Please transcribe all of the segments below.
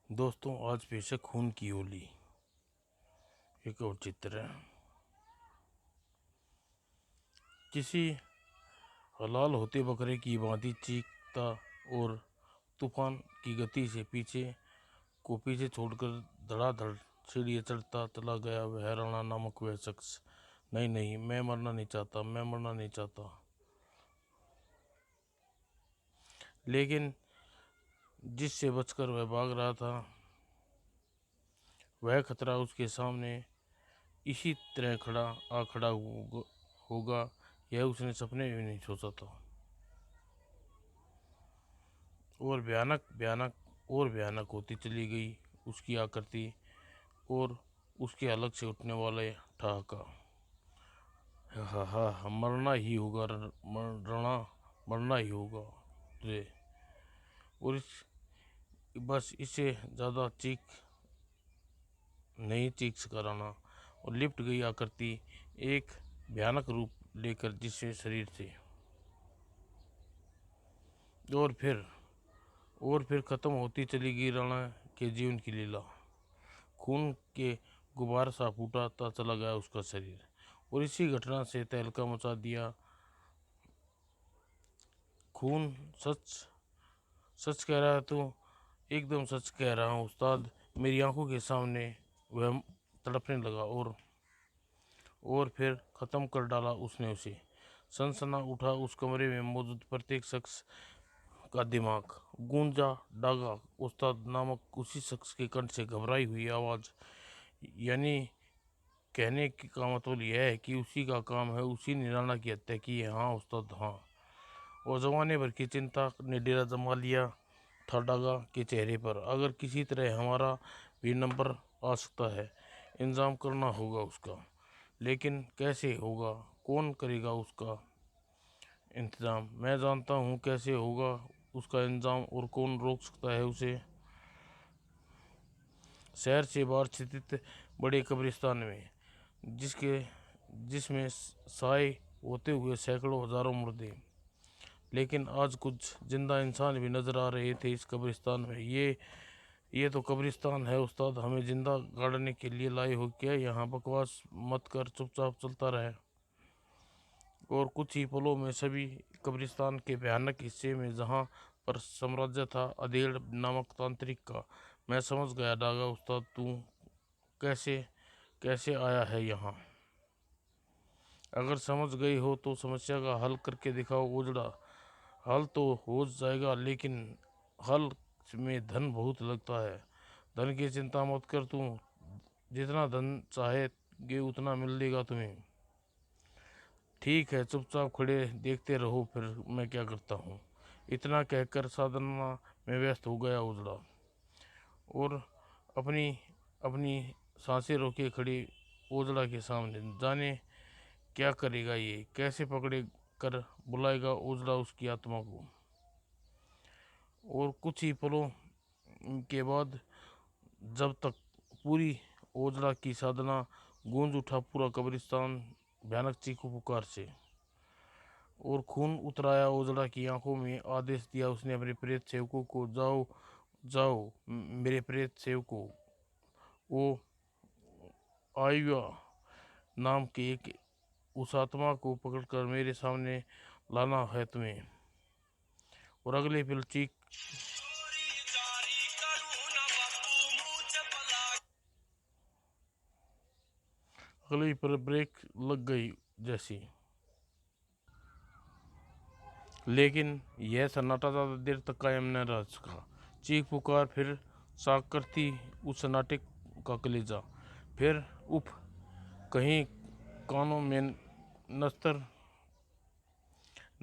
दोस्तों, आज पेश है खून की होली। एक और चित्र है। किसी हलाल होते बकरे की भांति चीखता और तूफान की गति से पीछे छोड़कर धड़ाधड़ सीढ़ियाँ चढ़ता चला गया वह राणा नामक वह शख्स। नहीं, मैं मरना नहीं चाहता, मैं मरना नहीं चाहता। लेकिन जिससे बचकर वह भाग रहा था, वह खतरा उसके सामने इसी तरह खड़ा होगा, यह उसने सपने में नहीं सोचा था। और भयानक होती चली गई उसकी आकृति और उसके अलग से उठने वाले ठहाका। हा, मरना ही होगा रणा, मरना ही होगा तुझे। और बस इससे ज़्यादा नहीं चीख सका राणा, और लिपट गई आकृति एक भयानक रूप लेकर जिससे शरीर से। और फिर खत्म होती चली गई राणा के जीवन की लीला। खून के गुबार सा फूटाता चला गया उसका शरीर, और इसी घटना से तहलका मचा दिया। खून सच कह रहा है तो एकदम सच कह रहा हूँ उस्ताद। मेरी आंखों के सामने वह तड़पने लगा और फिर ख़त्म कर डाला उसने उसे। सनसना उठा उस कमरे में मौजूद प्रत्येक शख्स का दिमाग। गूंजा डागा उस्ताद नामक उसी शख्स के कंठ से घबराई हुई आवाज़। यानी कहने का मतलब यह है कि उसी का काम है, उसी ने राणा की हत्या की है। हाँ उस्ताद, हाँ। और जमाने भर की चिंता ने डेरा जमा लिया था डागा के चेहरे पर। अगर किसी तरह हमारा भी नंबर आ सकता है, इंतजाम करना होगा उसका। लेकिन कैसे होगा, कौन करेगा उसका इंतजाम? मैं जानता हूँ कैसे होगा उसका इंतजाम, और कौन रोक सकता है उसे। शहर से बाहर स्थित बड़े कब्रिस्तान में, जिसमें साए होते हुए सैकड़ों हजारों मुर्दे, लेकिन आज कुछ जिंदा इंसान भी नजर आ रहे थे इस कब्रिस्तान में। ये तो कब्रिस्तान है उस्ताद, हमें जिंदा गाड़ने के लिए लाए हो क्या? यहाँ बकवास मत कर, चुपचाप चलता रहे। और कुछ ही पलों में सभी कब्रिस्तान के भयानक हिस्से में, जहाँ पर साम्राज्य था अधेड़ नामक तांत्रिक का। मैं समझ गया डागा उस्ताद, तू कैसे कैसे आया है यहाँ। अगर समझ गई हो तो समस्या का हल करके दिखाओ उजड़ा। हल तो हो जाएगा, लेकिन हल में धन बहुत लगता है। धन की चिंता मत कर तू, जितना धन चाहेगे उतना मिल देगा तुम्हें। ठीक है, चुपचाप खड़े देखते रहो, फिर मैं क्या करता हूँ। इतना कहकर साधना में व्यस्त हो गया उजड़ा, और अपनी अपनी सांसें रोके खड़ी उजड़ा के सामने। जाने क्या करेगा ये, कैसे पकड़े कर बुलाएगा उजड़ा उसकी आत्मा को। और कुछ ही पलों के बाद, जब तक पूरी ओजड़ा की साधना, गूंज उठा पूरा कब्रिस्तान भयानक चीखों पुकार से। और खून उतराया ओजड़ा की आंखों में। आदेश दिया उसने अपने प्रेत सेवकों को, जाओ जाओ मेरे प्रेत सेवकों, वो आयुआ नाम के एक उस आत्मा को पकड़कर मेरे सामने लाना है तुम्हें। और अगले पल चीख अगले पर ब्रेक लग गई जैसी। लेकिन यह सन्नाटा ज़्यादा देर तक कायम न रह सका। चीख पुकार फिर साक करती उस सन्नाटे का कलेजा। फिर उफ, कहीं कानों में नस्तर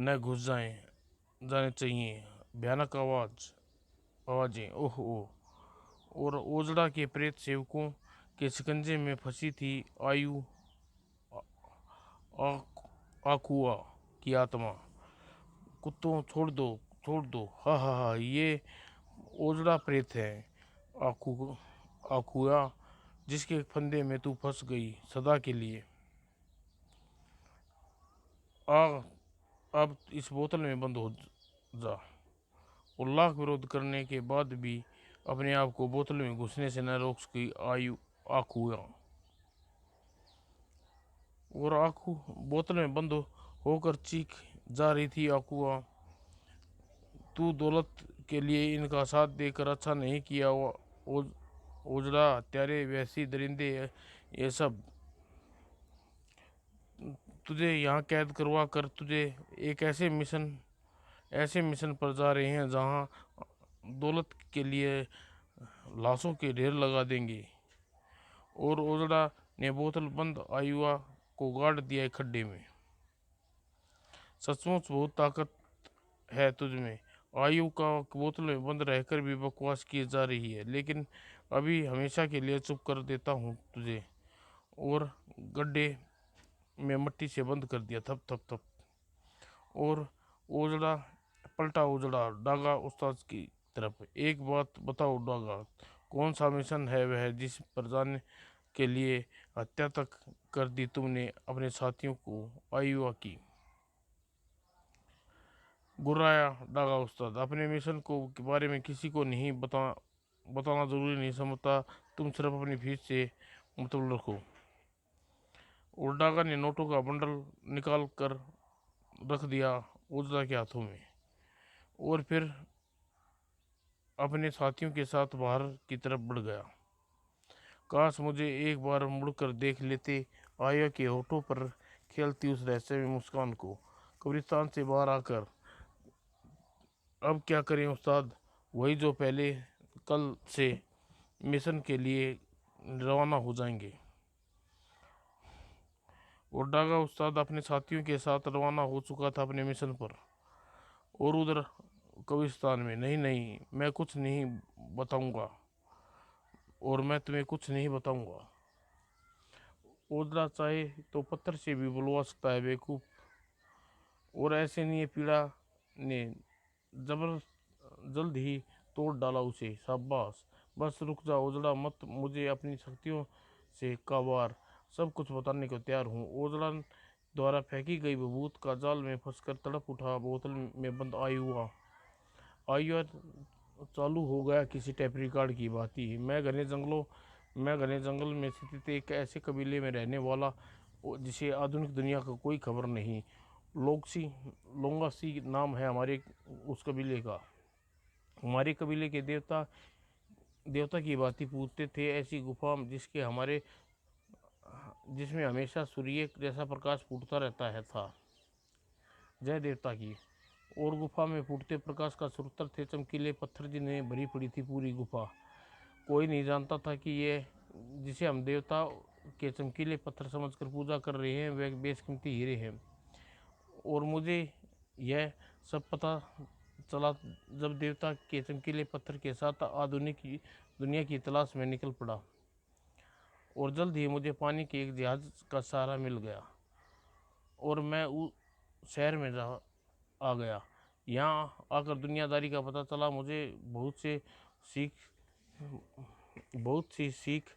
न घुस जाने चाहिए। भयानक आवाज़ें, ओह ओह। और ओजड़ा के प्रेत सेवकों के शिकंजे में फंसी थी आयु आकुआ की आत्मा। कुत्तों छोड़ दो, हा, ये ओजड़ा प्रेत है। आकुआ, जिसके फंदे में तू फंस गई सदा के लिए। आ अब इस बोतल में बंद हो जा। और लाख विरोध करने के बाद भी अपने आप को बोतल में घुसने से न रोक सकी आँख हुआ, और आँखू बोतल में बंद होकर चीख जा रही थी। आकुआ, तू दौलत के लिए इनका साथ देकर अच्छा नहीं किया। उजड़ा, हत्यारे, वैसी दरिंदे, ये सब तुझे यहाँ कैद करवा कर तुझे एक ऐसे मिशन पर जा रहे हैं जहाँ दौलत के लिए लाशों के ढेर लगा देंगे। और ओजड़ा ने बोतल बंद आयुआ को गाड़ दिया एक खड्डे में। सचमुच बहुत ताकत है तुझ में। आयु का बोतल में बंद रहकर भी बकवास की जा रही है, लेकिन अभी हमेशा के लिए चुप कर देता हूँ तुझे। और गड्ढे में मट्टी से बंद कर दिया। थप थप थप। और ओजड़ा पलटा। ओजड़ा डागा उस्ताद की तरफ। एक बात बताओ डागा, कौन सा मिशन है वह जिस पर जाने के लिए हत्या तक कर दी तुमने अपने साथियों को? आयुआ की गुर्राया डागा उस्ताद। अपने मिशन के बारे में किसी को नहीं बताना जरूरी नहीं समझता। तुम सिर्फ अपनी फीस से मतलब रखो। और डागा ने नोटों का बंडल निकाल कर रख दिया ओजड़ा के हाथों में, और फिर अपने साथियों के साथ बाहर की तरफ बढ़ गया। काश मुझे एक बार मुड़कर देख लेते आया के होठों पर खेलती उस रहस्यमय मुस्कान को। कब्रिस्तान से बाहर आकर अब क्या करें उस्ताद? वही जो पहले। कल से मिशन के लिए रवाना हो जाएंगे। और डागा उस्ताद अपने साथियों के साथ रवाना हो चुका था अपने मिशन पर। और उधर कब्रिस्तान में, नहीं नहीं, मैं कुछ नहीं बताऊंगा, और मैं तुम्हें कुछ नहीं बताऊंगा। ओजला चाहे तो पत्थर से भी बुलवा सकता है बेवकूफ। और ऐसे नहीं, पीड़ा ने जबर जल्द ही तोड़ डाला उसे। शाबाश, बस रुक जा ओजड़ा, मत। मुझे अपनी शक्तियों से काबार सब कुछ बताने को तैयार हूँ। ओजड़ा द्वारा फेंकी गई भभूत का जाल में फंसकर तड़प उठा बोतल में बंद आयुआ चालू हो गया किसी टेप रिकॉर्ड की भांति। मैं घने जंगल में स्थित एक ऐसे कबीले में रहने वाला जिसे आधुनिक दुनिया का कोई खबर नहीं। लोंगासी नाम है हमारे उस कबीले का। हमारे कबीले के देवता की भांति पूजते थे ऐसी गुफा जिसमें हमेशा सूर्य जैसा प्रकाश फूटता रहता है था। जय देवता की। और गुफा में फूटते प्रकाश का स्रोत थे चमकीले पत्थर जिन्हें भरी पड़ी थी पूरी गुफा। कोई नहीं जानता था कि ये जिसे हम देवता के चमकीले पत्थर समझकर पूजा कर रहे हैं वे बेशकीमती हीरे हैं। और मुझे यह सब पता चला जब देवता के चमकीले पत्थर के साथ आधुनिक दुनिया की तलाश में निकल पड़ा। और जल्द ही मुझे पानी के एक जहाज का सहारा मिल गया, और मैं उस शहर में आ गया। यहाँ आकर दुनियादारी का पता चला मुझे। सीख बहुत सी सीख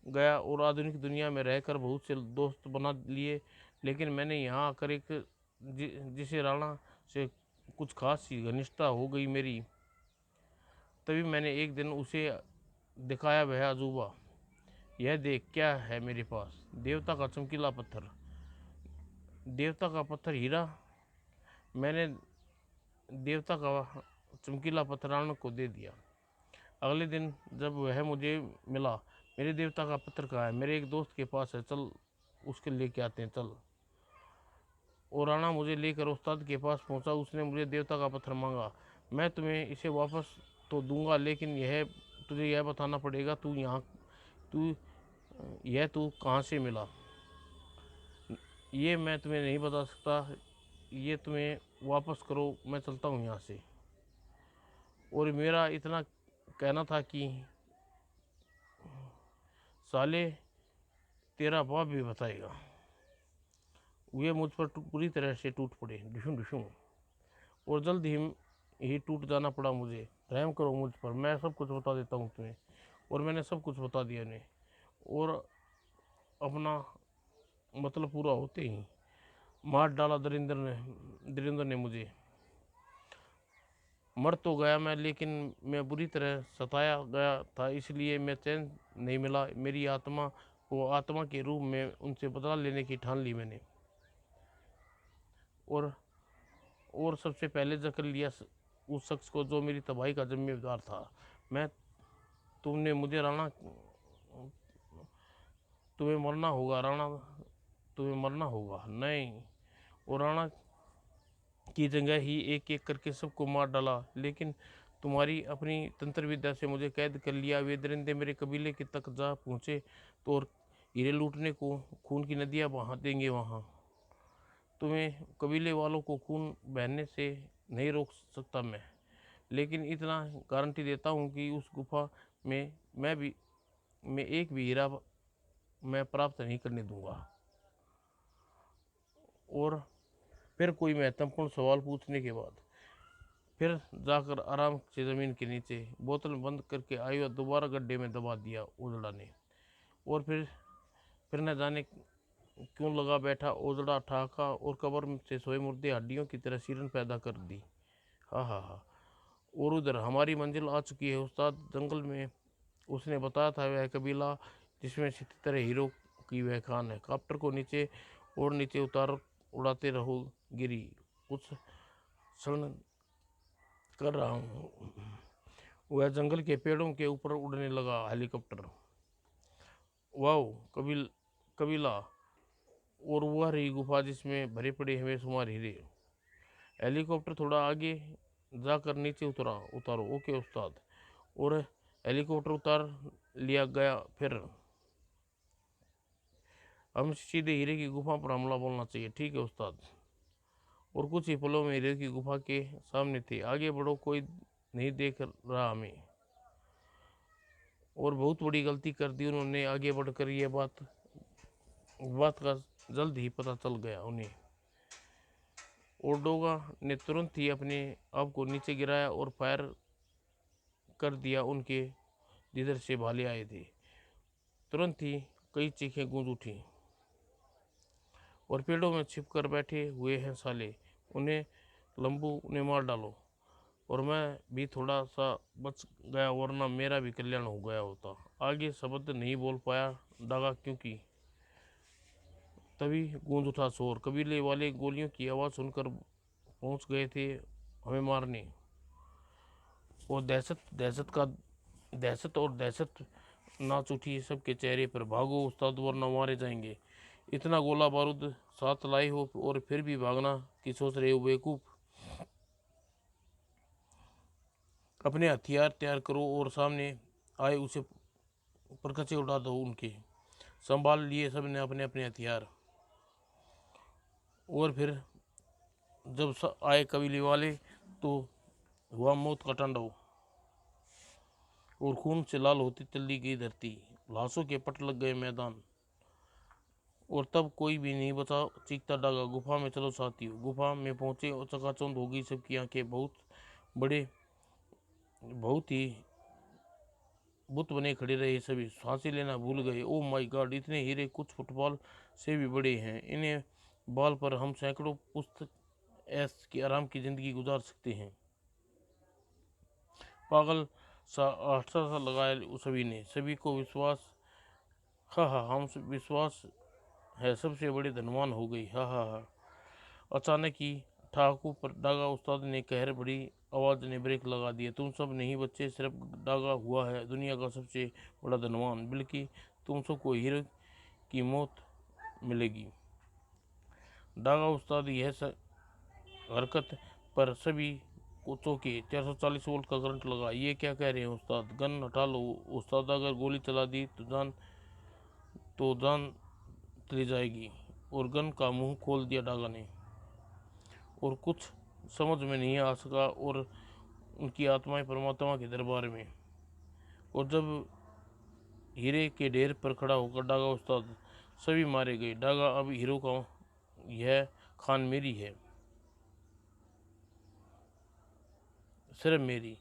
गया, और आधुनिक दुनिया में रहकर बहुत से दोस्त बना लिए। लेकिन मैंने यहाँ आकर एक जिसे राणा से कुछ खास सी घनिष्ठता हो गई मेरी। तभी मैंने एक दिन उसे दिखाया वह अजूबा। यह देख, क्या है मेरे पास? देवता का चमकीला पत्थर। देवता का पत्थर हीरा। मैंने देवता का चमकीला पत्थर राणा को दे दिया। अगले दिन जब वह मुझे मिला, मेरे देवता का पत्थर कहाँ है? मेरे एक दोस्त के पास है, चल उसके लेके आते हैं, चल। और राणा मुझे लेकर उस्ताद के पास पहुंचा। उसने मुझे देवता का पत्थर मांगा। मैं तुम्हें इसे वापस तो दूंगा, लेकिन तुझे यह बताना पड़ेगा तू तू कहाँ से मिला। ये मैं तुम्हें नहीं बता सकता। ये तुम्हें वापस करो, मैं चलता हूँ यहाँ से। और मेरा इतना कहना था कि साले तेरा बाप भी बताएगा। वे मुझ पर पूरी तरह से टूट पड़े, डिशूं डिशूं। और जल्द ही टूट जाना पड़ा मुझे। रहम करो मुझ पर, मैं सब कुछ बता देता हूँ तुम्हें। और मैंने सब कुछ बता दिया उन्हें। और अपना मतलब पूरा होते ही मार डाला दरिंदर ने मुझे। मर तो गया मैं, लेकिन मैं बुरी तरह सताया गया था, इसलिए मैं चैन नहीं मिला। मेरी आत्मा को आत्मा के रूप में उनसे बदला लेने की ठान ली मैंने, और सबसे पहले जकड़ लिया उस शख्स को जो मेरी तबाही का जिम्मेदार था। मैं तुमने मुझे राणा तुम्हें मरना होगा राणा, तुम्हें मरना होगा। नहीं, और राणा की जगह ही एक एक करके सबको मार डाला, लेकिन तुम्हारी अपनी तंत्र विद्या से मुझे कैद कर लिया। वे दरिंदे मेरे कबीले के तक जा पहुँचे तो और हीरे लूटने को खून की नदियाँ बहा देंगे। वहाँ तुम्हें कबीले वालों को खून बहने से नहीं रोक सकता मैं, लेकिन इतना गारंटी देता हूँ कि उस गुफा में मैं एक भी हीरा मैं प्राप्त नहीं करने दूंगा। और फिर कोई महत्वपूर्ण सवाल पूछने के बाद फिर जाकर आराम से ज़मीन के नीचे बोतल बंद करके आयु दोबारा गड्ढे में दबा दिया ओजड़ा ने। और फिर न जाने क्यों लगा बैठा ओजड़ा ठाका और कब्र से सोए मुर्दे हड्डियों की तरह सिरन पैदा कर दी। हाँ हाँ हाँ। और उधर हमारी मंजिल आ चुकी है उस्ताद। जंगल में उसने बताया था वह कबीला जिसमें 77 हीरो की वह खान है। कॉप्टर को नीचे और नीचे उतार उड़ाते रहो गिरी, कुछ क्षण कर रहा हूँ। वह जंगल के पेड़ों के ऊपर उड़ने लगा हेलीकॉप्टर। वाओ कबीला, और वह रही गुफा जिसमें भरे पड़े हमें शुमार हीरे। हेलीकॉप्टर थोड़ा आगे जाकर नीचे उतारो। ओके उस्ताद। और हेलीकॉप्टर उतार लिया गया। फिर हम सीधे हीरे की गुफा पर हमला बोलना चाहिए। ठीक है उस्ताद। और कुछ ही पलों में हीरे की गुफा के सामने थे। आगे बढ़ो, कोई नहीं देख रहा हमें। और बहुत बड़ी गलती कर दी उन्होंने आगे बढ़कर। यह बात का जल्द ही पता चल गया उन्हें। ओर्डोगा ने तुरंत ही अपने आप को नीचे गिराया और फायर कर दिया उनके जिधर से भाले आए थे। तुरंत ही कई चीखें गूंज उठी। और पेड़ों में छिप कर बैठे हुए हैं साले, उन्हें लंबू, उन्हें मार डालो। और मैं भी थोड़ा सा बच गया, वरना मेरा भी कल्याण हो गया होता। आगे शब्द नहीं बोल पाया डागा, क्योंकि तभी गूंज उठा शोर। कबीले वाले गोलियों की आवाज़ सुनकर पहुंच गए थे हमें मारने। और दहशत नाच उठी सबके चेहरे पर। भागो उस्ताद, वरना मारे जाएंगे। इतना गोला बारूद साथ लाए हो और फिर भी भागना की सोच रहे हो बेवकूफ। अपने हथियार तैयार करो और सामने आए उसे परकचे उड़ा दो उनके। संभाल लिए सब ने अपने अपने हथियार। और फिर जब आए कबीले वाले तो हुआ मौत का तांडव। और खून से लाल होती चली गई धरती, लाशों के पट लग गए मैदान। और तब कोई भी नहीं बचा, चीखता डागा, गुफा में चलो साथियों। गुफा में पहुंचे और चकाचौंध हो गई सबकी आंखें। बहुत ही बुत बने खड़े रहे सभी, सांसें लेना भूल गए। ओ माय गॉड, इतने हीरे कुछ फुटबॉल से भी बड़े हैं। इन्हें बाल पर हम सैकड़ों पुस्तक ऐश की आराम की जिंदगी गुजार सकते हैं। पागल सा आठसा सा लगाया सभी ने। सभी को विश्वास, हाँ हाँ हम विश्वास है सबसे बड़े धनवान हो गई। हाँ हाँ हाँ। अचानक ही ठाकू पर डागा उस्ताद ने कहर बड़ी आवाज़ ने ब्रेक लगा दिया। तुम सब नहीं बच्चे, सिर्फ डागा हुआ है दुनिया का सबसे बड़ा धनवान, बल्कि तुम सबको हीरो की मौत मिलेगी। डागा उस्ताद यह हरकत पर सभी को चौंके। 440 वोल्ट का करंट लगा। ये क्या कह रहे हैं उस्ताद? गन हटा लो उस्ताद, अगर गोली चला दी तो जान चली जाएगी। और गन का मुंह खोल दिया डागा ने। और कुछ समझ में नहीं आ सका। और उनकी आत्माएं परमात्मा के दरबार में। और जब हीरे के ढेर पर खड़ा होकर डागा उस्ताद, सभी मारे गए। डागा, अब हीरो का यह खान मेरी है, सिर्फ मेरी।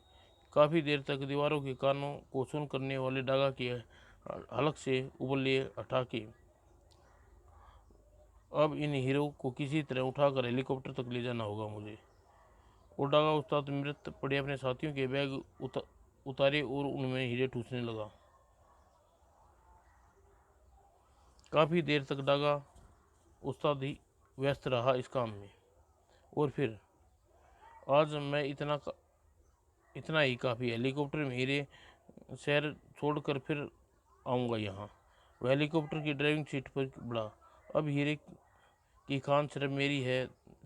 काफ़ी देर तक दीवारों के कानों को सुन करने वाले डागा के हलक से उबले हटा के अब इन हीरो को किसी तरह उठाकर हेलीकॉप्टर तक ले जाना होगा मुझे। और डागा उस्ताद मृत पड़े अपने साथियों के बैग उतारे और उनमें हीरे ठूसने लगा। काफ़ी देर तक डागा उस्ताद ही व्यस्त रहा इस काम में। और फिर आज मैं इतना ही काफ़ी। हेलीकॉप्टर में हीरे शहर छोड़कर फिर आऊँगा यहाँ। वह हेलीकॉप्टर की ड्राइविंग सीट पर बढ़ा। अब हीरे की खान सिर्फ मेरी है।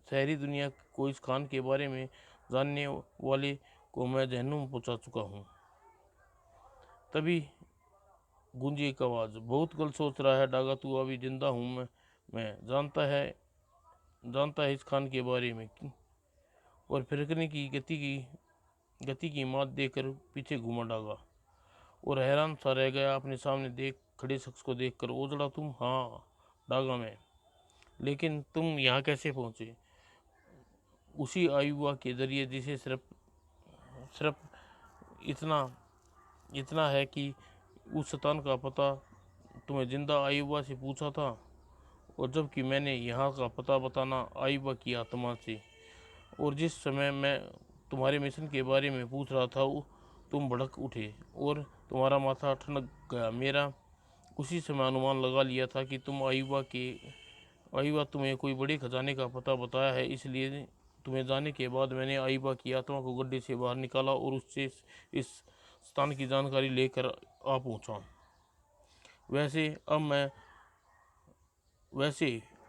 शहरी दुनिया को इस खान के बारे में जानने वाले को मैं जहन्नुम पहुँचा चुका हूँ। तभी गूंजी एक आवाज़, बहुत गलत सोच रहा है डागा तू, अभी जिंदा हूँ मैं जानता है इस खान के बारे में। और फिरकने की गति की मात देकर पीछे घूमा डागा और हैरान सा रह गया अपने सामने खड़े शख्स को देखकर। ओजड़ा तुम? हाँ डागा मैं। लेकिन तुम यहाँ कैसे पहुँचे? उसी आयुवा के जरिए जिसे सिर्फ इतना है कि उस शैतान का पता तुम्हें जिंदा आयुवा से पूछा था, और जबकि मैंने यहाँ का पता बताना आयुवा की आत्मा से। और जिस समय मैं तुम्हारे मिशन के बारे में पूछ रहा था तुम भड़क उठे और तुम्हारा माथा ठनक गया। मेरा उसी समय अनुमान लगा लिया था कि आयुवा तुम्हें कोई बड़े खजाने का पता बताया है। इसलिए तुम्हें जाने के बाद मैंने आयुवा की आत्मा को गड्ढे से बाहर निकाला और उससे इस स्थान की जानकारी लेकर आ पहुँचा। वैसे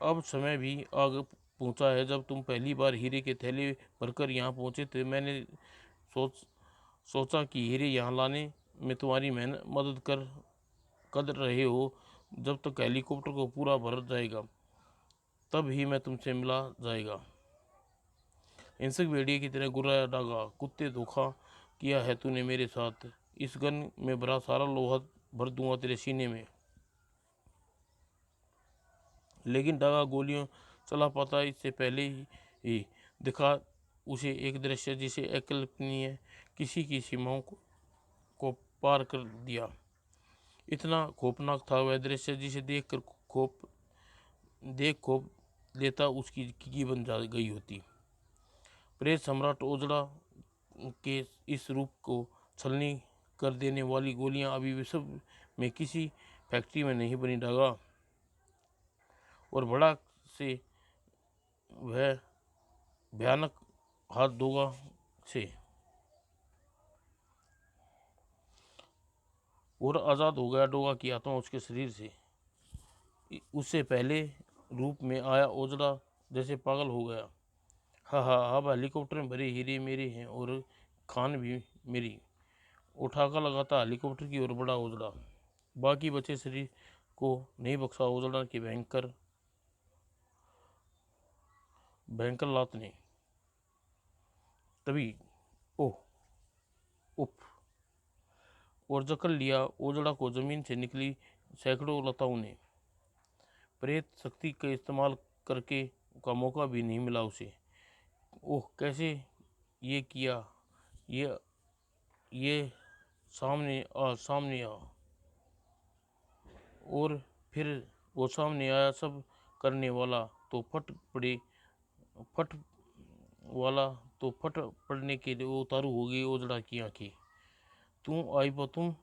अब समय भी आ पहुँचा है जब तुम पहली बार हीरे के थैले भरकर यहाँ पहुँचे थे। मैंने सोचा कि हीरे यहाँ लाने में तुम्हारी मदद कर रहे हो। जब तक हेलीकॉप्टर को पूरा भर जाएगा तब ही मैं तुमसे मिला जाएगा। हिंसक भेड़िए की तरह गुर्राया डागा, कुत्ते धोखा किया है तूने मेरे साथ। इस गन में भरा सारा लोहा भर दूंगा तेरे सीने में। लेकिन डागा गोलियों चला पाता इससे पहले ही दिखा उसे एक दृश्य जिसे अकल्पनीय किसी की सीमाओं को पार कर दिया। इतना खौफनाक था वह दृश्य जिसे देखकर खौफ लेता उसकी की बन जा गई होती। प्रेत सम्राट ओजड़ा के इस रूप को छलनी कर देने वाली गोलियां अभी विश्व में किसी फैक्ट्री में नहीं बनी डागा। और भड़ाक से वह भयानक हाथ दोगा से और आज़ाद हो गया डोगा की आत्मा उसके शरीर से। उससे पहले रूप में आया ओजड़ा जैसे पागल हो गया। हाँ हाँ, अब हेलीकॉप्टर में भरे हीरे मेरे हैं और खान भी मेरी। उठाका लगाता हेलीकॉप्टर की ओर बढ़ा ओजड़ा। बाकी बचे शरीर को नहीं बख्शा ओजड़ा की भयंकर लात ने। तभी ओह उफ और जकड़ लिया ओजड़ा को जमीन से निकली सैकड़ों लताओं ने। प्रेत शक्ति का इस्तेमाल करके का मौका भी नहीं मिला उसे। ओह कैसे ये किया? ये सामने आ। और फिर वो सामने आया। सब करने वाला तो फट पड़ने के लिए उतारू हो गई ओजड़ा की आंखें। तू आई तुम?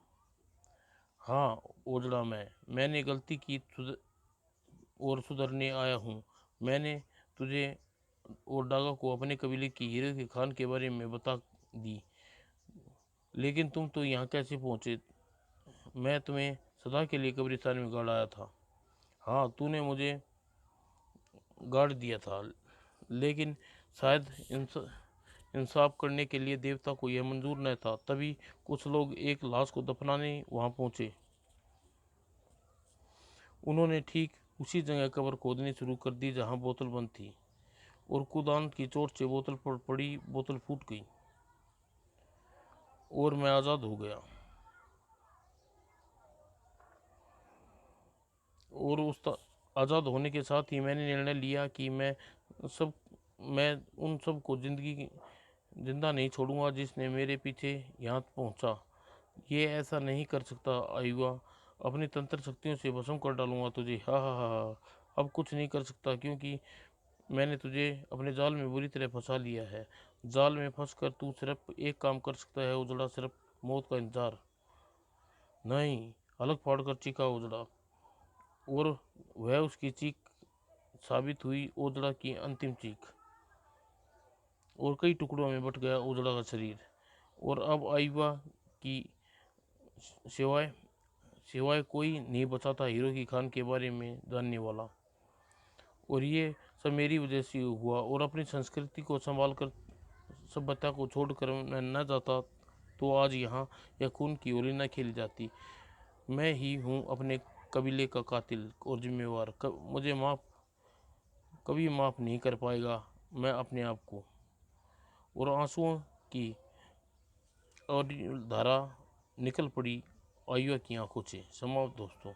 हाँ ओजड़ा मैंने गलती की और सुधरने आया हूँ। मैंने तुझे और डागा को अपने कबीले की हीरे के खान के बारे में बता दी। लेकिन तुम तो यहाँ कैसे पहुँचे? मैं तुम्हें सदा के लिए कब्रिस्तान में गाड़ आया था। हाँ तूने मुझे गाड़ दिया था, लेकिन शायद इंसाफ करने के लिए देवता को यह मंजूर न था। तभी कुछ लोग एक लाश को दफनाने वहाँ पहुँचे। उन्होंने ठीक उसी जगह कब्र खोदनी शुरू कर दी जहाँ बोतल बंद थी, और कूदान की चोट से बोतल पर पड़ी बोतल फूट गई और मैं आज़ाद हो गया। और उस आज़ाद होने के साथ ही मैंने निर्णय लिया कि मैं उन सब को जिंदा नहीं छोड़ूंगा जिसने मेरे पीछे यहाँ पहुँचा। ये ऐसा नहीं कर सकता आयुवा, अपनी तंत्र शक्तियों से भस्म कर डालूंगा तुझे। हा हा हा हा। अब कुछ नहीं कर सकता क्योंकि मैंने तुझे अपने जाल में बुरी तरह फंसा लिया है। जाल में फंसकर तू सिर्फ एक काम कर सकता है उजड़ा, सिर्फ मौत का इंतजार। नहीं, अलग फाड़ कर चीखा उजड़ा, और वह उसकी चीख साबित हुई उजड़ा की अंतिम चीख। और कई टुकड़ों में बट गया उजड़ा का शरीर। और अब आईवा की सिवाय सिवाय कोई नहीं बचा था हीरो की खान के बारे में जानने वाला। और ये सब मेरी वजह से हुआ, और अपनी संस्कृति को संभाल कर सभ्यता को छोड़कर मैं न जाता तो आज यहाँ यह खून की होली न खेली जाती। मैं ही हूँ अपने कबीले का कातिल और जिम्मेवार। मुझे कभी माफ़ नहीं कर पाएगा मैं अपने आप को। और आंसुओं की और धारा निकल पड़ी आयुआ की आंखों से। समाप्त दोस्तों।